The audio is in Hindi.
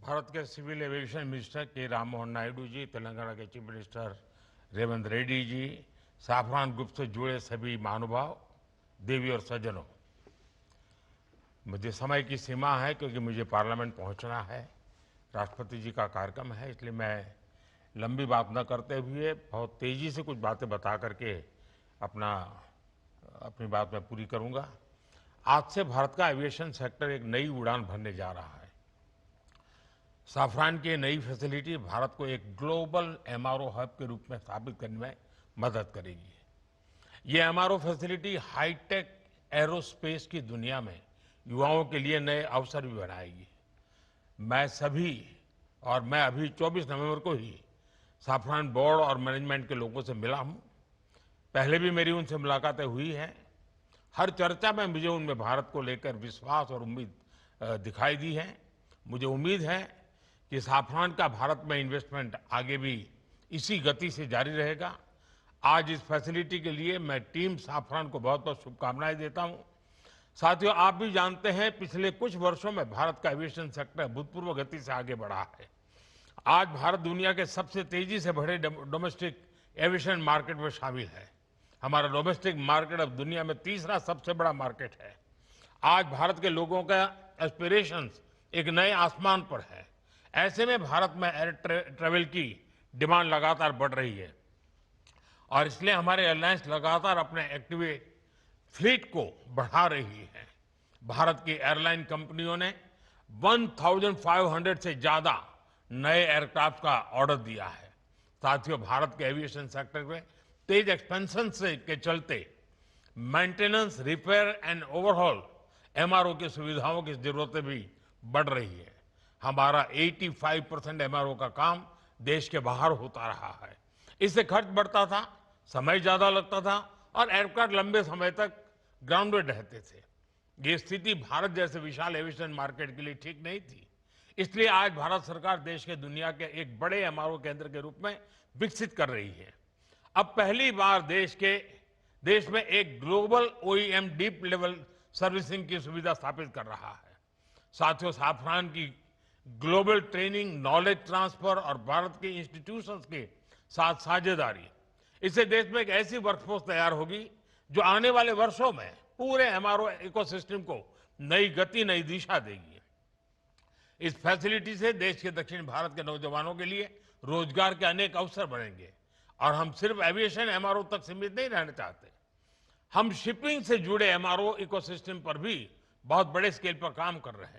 भारत के सिविल एविएशन मिनिस्टर के राम मोहन नायडू जी, तेलंगाना के chief minister Revanth Reddy ji, Safran group से जुड़े सभी महानुभाव, देवी और सज्जनों, मुझे समय की सीमा है क्योंकि मुझे पार्लियामेंट पहुंचना है। राष्ट्रपति जी का कार्यक्रम है, इसलिए मैं लंबी बात न करते हुए बहुत तेजी से कुछ बातें बता करके अपनी बात मैं पूरी करूंगा। आज से भारत का एविएशन सेक्टर एक नई उड़ान भरने जा रहा है। साफरान की नई फैसिलिटी भारत को एक ग्लोबल एमआरओ हब के रूप में स्थापित करने में मदद करेगी। ये एमआरओ फैसिलिटी हाईटेक एरोस्पेस की दुनिया में युवाओं के लिए नए अवसर भी बनाएगी। मैं अभी 24 नवंबर को ही साफरान बोर्ड और मैनेजमेंट के लोगों से मिला हूं। पहले भी मेरी उनसे मुलाकातें हुई हैं। हर चर्चा में मुझे उनमें भारत को लेकर विश्वास और उम्मीद दिखाई दी है। मुझे उम्मीद है कि साफरान का भारत में इन्वेस्टमेंट आगे भी इसी गति से जारी रहेगा। आज इस फैसिलिटी के लिए मैं टीम साफरान को बहुत बहुत शुभकामनाएं देता हूं। साथियों, आप भी जानते हैं पिछले कुछ वर्षों में भारत का एविएशन सेक्टर अभूतपूर्व गति से आगे बढ़ा है। आज भारत दुनिया के सबसे तेजी से बढ़े डोमेस्टिक एविएशन मार्केट में शामिल है। हमारा डोमेस्टिक मार्केट अब दुनिया में तीसरा सबसे बड़ा मार्केट है। आज भारत के लोगों का एस्पिरेशंस एक नए आसमान पर है। ऐसे में भारत में एयर ट्रेवल की डिमांड लगातार बढ़ रही है और इसलिए हमारे एयरलाइंस लगातार अपने एक्टिव फ्लीट को बढ़ा रही है। भारत की एयरलाइन कंपनियों ने 1500 से ज्यादा नए एयरक्राफ्ट का ऑर्डर दिया है। साथियों, भारत के एविएशन सेक्टर में तेज एक्सपेंशन के चलते maintenance, repair and overhaul MRO की सुविधाओं की जरूरतें भी बढ़ रही है। हमारा 85% एमआरओ का काम देश के बाहर होता रहा है। इससे खर्च बढ़ता था, समय ज्यादा लगता था और एयरक्राफ्ट लंबे समय तक ग्राउंडेड रहते थे। ये स्थिति भारत जैसे विशाल एविएशन मार्केट के लिए ठीक नहीं थी। इसलिए आज भारत सरकार देश के दुनिया के एक बड़े एमआरओ केंद्र के रूप में विकसित कर रही है। अब पहली बार देश में एक global OEM deep level servicing की सुविधा स्थापित कर रहा है। साथियों, साफरान की ग्लोबल ट्रेनिंग, नॉलेज ट्रांसफर और भारत के इंस्टीट्यूशंस के साथ साझेदारी, इससे देश में एक ऐसी वर्कफोर्स तैयार होगी जो आने वाले वर्षों में पूरे एमआरओ इकोसिस्टम को नई गति, नई दिशा देगी। इस फैसिलिटी से देश के दक्षिण भारत के नौजवानों के लिए रोजगार के अनेक अवसर बनेंगे और हम सिर्फ एविएशन एमआरओ तक सीमित नहीं रहना चाहते। हम शिपिंग से जुड़े एमआरओ इकोसिस्टम पर भी बहुत बड़े स्केल पर काम कर रहे हैं।